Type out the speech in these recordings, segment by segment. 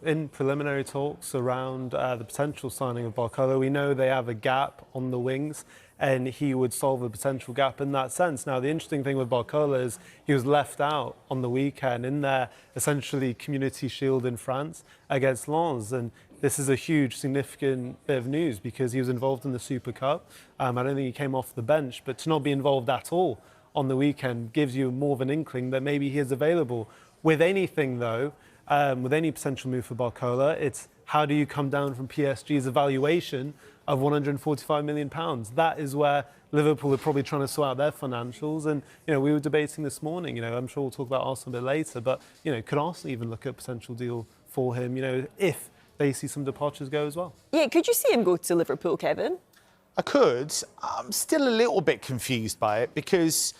in preliminary talks around the potential signing of Barcola. We know they have a gap on the wings, and he would solve a potential gap in that sense. Now, the interesting thing with Barcola is he was left out on the weekend in their essentially community shield in France against Lens, and this is a huge, significant bit of news because he was involved in the Super Cup. I don't think he came off the bench, but to not be involved at all on the weekend gives you more of an inkling that maybe he is available. With anything, though, with any potential move for Barcola, it's how do you come down from Psg'S evaluation of £145 million? That is where Liverpool are probably trying to sort out their financials. And, we were debating this morning, I'm sure we'll talk about Arsenal a bit later, but, could Arsenal even look at a potential deal for him, if they see some departures go as well? Yeah, could you see him go to Liverpool, Kevin? I could. I'm still a little bit confused by it because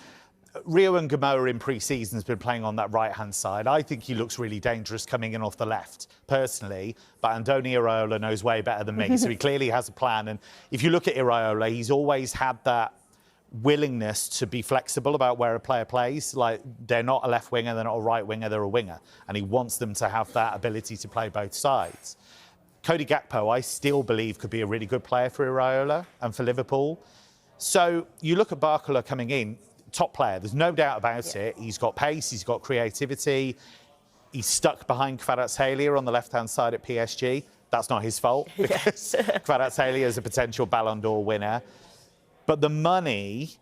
Rio and Gamoa in pre-season has been playing on that right-hand side. I think he looks really dangerous coming in off the left, personally. But Andoni Iraola knows way better than me, so he clearly has a plan. And if you look at Iraola, he's always had that willingness to be flexible about where a player plays. Like, they're not a left winger, they're not a right winger, they're a winger. And he wants them to have that ability to play both sides. Cody Gakpo, I still believe, could be a really good player for Iraola and for Liverpool. So you look at Barcola coming in, top player, there's no doubt about it. He's got pace, he's got creativity. He's stuck behind Kvaratskhelia on the left-hand side at PSG. That's not his fault, because Kvaratskhelia is a potential Ballon d'Or winner. But the money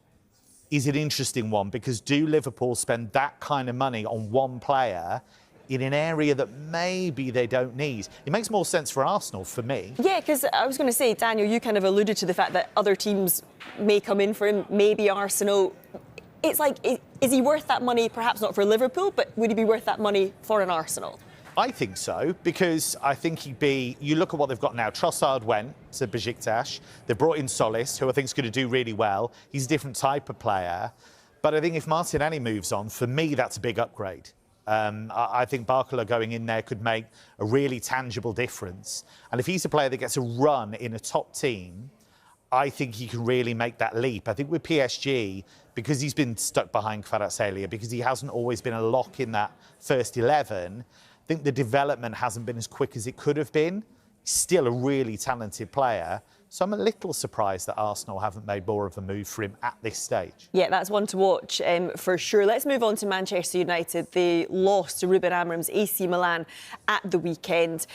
is an interesting one, because do Liverpool spend that kind of money on one player in an area that maybe they don't need? It makes more sense for Arsenal, for me. Yeah, because I was going to say, Daniel, you kind of alluded to the fact that other teams may come in for him, maybe Arsenal. It's like, is he worth that money? Perhaps not for Liverpool, but would he be worth that money for an Arsenal? I think so, because I think he'd be... You look at what they've got now. Trossard went to Besiktas. They've brought in Solis, who I think is going to do really well. He's a different type of player. But I think if Martinelli moves on, for me, that's a big upgrade. I think Barcola going in there could make a really tangible difference. And if he's a player that gets a run in a top team, I think he can really make that leap. I think with PSG, because he's been stuck behind Kvaratskhelia, because he hasn't always been a lock in that first 11, I think the development hasn't been as quick as it could have been. He's still a really talented player. So I'm a little surprised that Arsenal haven't made more of a move for him at this stage. Yeah, that's one to watch for sure. Let's move on to Manchester United. They lost to Ruben Amorim's AC Milan at the weekend.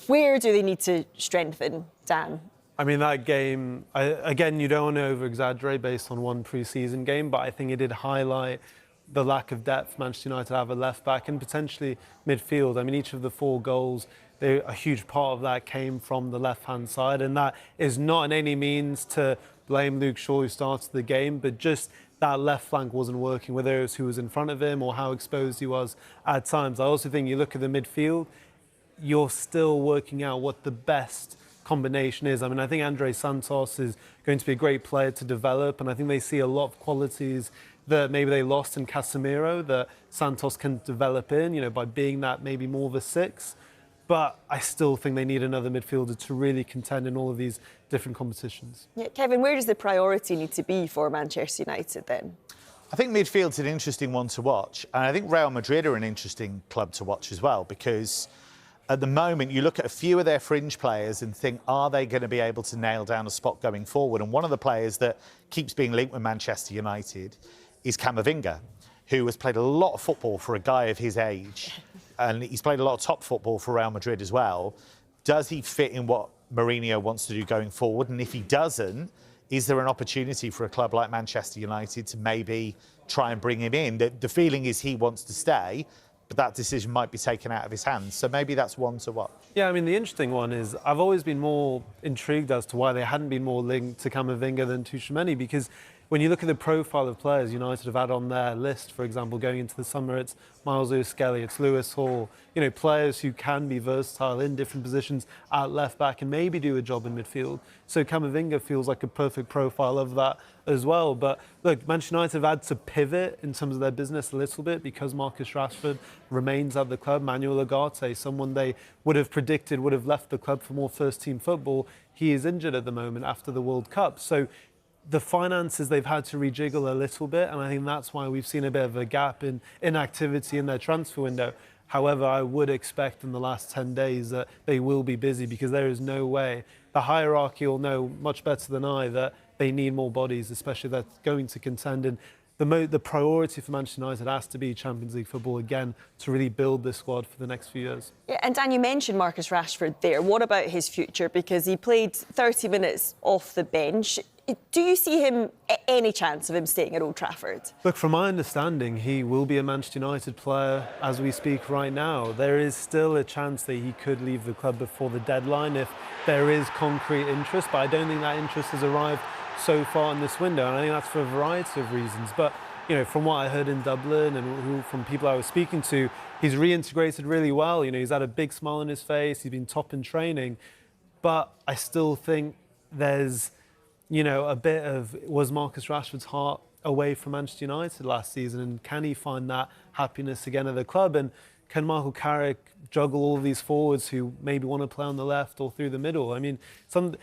Where do they need to strengthen, Dan? I mean, that game, again, you don't want to over-exaggerate based on one pre-season game, but I think it did highlight the lack of depth Manchester United have at left-back and potentially midfield. I mean, each of the 4 goals, a huge part of that came from the left-hand side, and that is not in any means to blame Luke Shaw, who started the game, but just that left flank wasn't working, whether it was who was in front of him or how exposed he was at times. I also think you look at the midfield, you're still working out what the best combination is. I mean, I think Andre Santos is going to be a great player to develop, and I think they see a lot of qualities that maybe they lost in Casemiro that Santos can develop in, by being that maybe more of a 6. But I still think they need another midfielder to really contend in all of these different competitions. Yeah, Kevin, where does the priority need to be for Manchester United then? I think midfield's an interesting one to watch. And I think Real Madrid are an interesting club to watch as well, because at the moment, you look at a few of their fringe players and think, are they going to be able to nail down a spot going forward? And one of the players that keeps being linked with Manchester United is Camavinga, who has played a lot of football for a guy of his age. And he's played a lot of top football for Real Madrid as well. Does he fit in what Mourinho wants to do going forward? And if he doesn't, is there an opportunity for a club like Manchester United to maybe try and bring him in? The feeling is he wants to stay, but that decision might be taken out of his hands. So maybe that's one to watch. Yeah, I mean, the interesting one is I've always been more intrigued as to why they hadn't been more linked to Camavinga than to Tchouaméni, because when you look at the profile of players United have had on their list, for example, going into the summer, it's Miles Lewis-Skelly, it's Lewis Hall, players who can be versatile in different positions at left-back and maybe do a job in midfield. So Camavinga feels like a perfect profile of that as well. But look, Manchester United have had to pivot in terms of their business a little bit because Marcus Rashford remains at the club. Manuel Ugarte, someone they would have predicted would have left the club for more first-team football, he is injured at the moment after the World Cup. So the finances they've had to rejiggle a little bit, and I think that's why we've seen a bit of a gap in activity in their transfer window. However, I would expect in the last 10 days that they will be busy, because there is no way. The hierarchy will know much better than I that they need more bodies, especially if they're going to contend. And the priority for Manchester United has to be Champions League football again, to really build this squad for the next few years. Yeah, and Dan, you mentioned Marcus Rashford there. What about his future? Because he played 30 minutes off the bench. Do you see him, any chance of him staying at Old Trafford? Look, from my understanding, he will be a Manchester United player as we speak right now. There is still a chance that he could leave the club before the deadline if there is concrete interest, but I don't think that interest has arrived so far in this window, and I think that's for a variety of reasons. But you know, from what I heard in Dublin and from people I was speaking to, he's reintegrated really well. You know, he's had a big smile on his face. He's been top in training, but I still think there's, you know, a bit of, was Marcus Rashford's heart away from Manchester United last season, and can he find that happiness again at the club? And can Michael Carrick juggle all of these forwards who maybe want to play on the left or through the middle? I mean,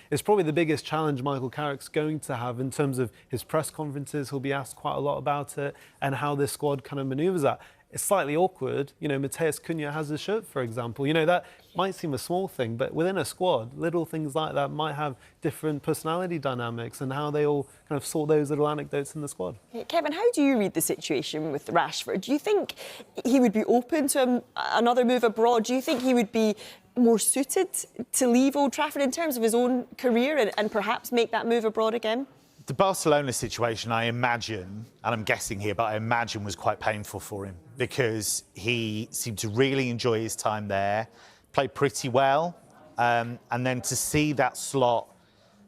it's probably the biggest challenge Michael Carrick's going to have in terms of his press conferences. He'll be asked quite a lot about it and how this squad kind of manoeuvres that. It's slightly awkward. You know, Mateus Cunha has his shirt, for example. You know, that might seem a small thing, but within a squad, little things like that might have different personality dynamics, and how they all kind of sort those little anecdotes in the squad. Kevin, how do you read the situation with Rashford? Do you think he would be open to another move abroad? Do you think he would be more suited to leave Old Trafford in terms of his own career and perhaps make that move abroad again? The Barcelona situation, I imagine, and I'm guessing here, but I imagine was quite painful for him, because he seemed to really enjoy his time there, played pretty well, and then to see that slot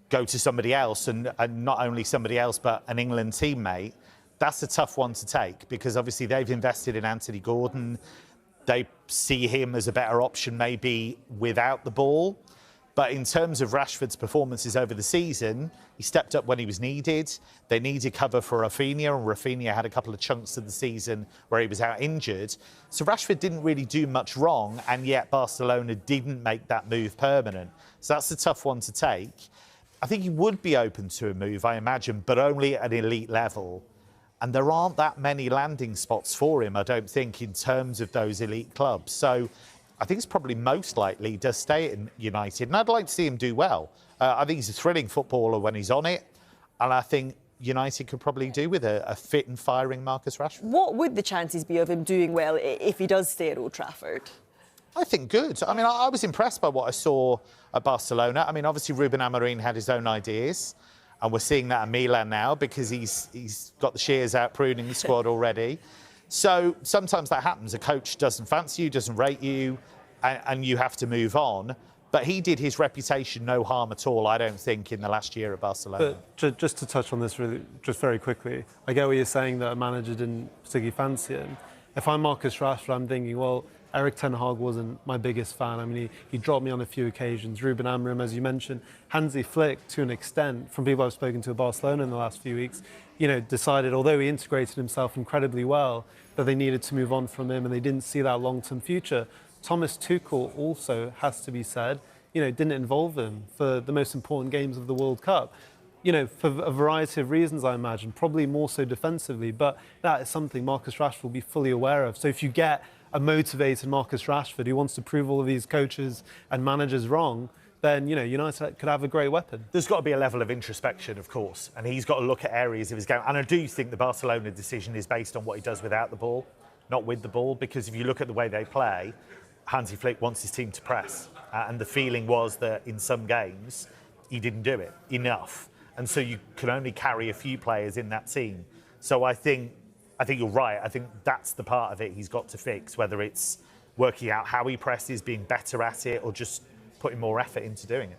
go to somebody else, and not only somebody else, but an England teammate, that's a tough one to take, because obviously they've invested in Anthony Gordon. They see him as a better option maybe without the ball. But in terms of Rashford's performances over the season, he stepped up when he was needed. They needed cover for Rafinha, and Rafinha had a couple of chunks of the season where he was out injured. So Rashford didn't really do much wrong, and yet Barcelona didn't make that move permanent. So that's a tough one to take. I think he would be open to a move, I imagine, but only at an elite level. And there aren't that many landing spots for him, I don't think, in terms of those elite clubs. So I think it's probably most likely he does stay at United, and I'd like to see him do well. I think he's a thrilling footballer when he's on it, and I think United could probably do with a fit and firing Marcus Rashford. What would the chances be of him doing well if he does stay at Old Trafford? I think good. I mean, I was impressed by what I saw at Barcelona. I mean, obviously Ruben Amorim had his own ideas, and we're seeing that at Milan now, because he's got the shears out pruning the squad already. So sometimes that happens. A coach doesn't fancy you, doesn't rate you, and you have to move on. But he did his reputation no harm at all, I don't think, in the last year at Barcelona. But just to touch on this really, just very quickly, I get what you're saying, that a manager didn't particularly fancy him. If I'm Marcus Rashford, I'm thinking, well, Eric Ten Hag wasn't my biggest fan. I mean, he dropped me on a few occasions. Ruben Amorim, as you mentioned, Hansi Flick, to an extent, from people I've spoken to at Barcelona in the last few weeks, you know, decided, although he integrated himself incredibly well, that they needed to move on from him, and they didn't see that long-term future. Thomas Tuchel also, has to be said, you know, didn't involve him for the most important games of the World Cup. You know, for a variety of reasons, I imagine, probably more so defensively, but that is something Marcus Rashford will be fully aware of. So if you get a motivated Marcus Rashford who wants to prove all of these coaches and managers wrong, then, you know, United could have a great weapon. There's got to be a level of introspection, of course, and he's got to look at areas of his game. And I do think the Barcelona decision is based on what he does without the ball, not with the ball, because if you look at the way they play, Hansi Flick wants his team to press. And the feeling was that in some games, he didn't do it enough. And so you can only carry a few players in that team. So I think you're right. I think that's the part of it he's got to fix, whether it's working out how he presses, being better at it, or just putting more effort into doing it.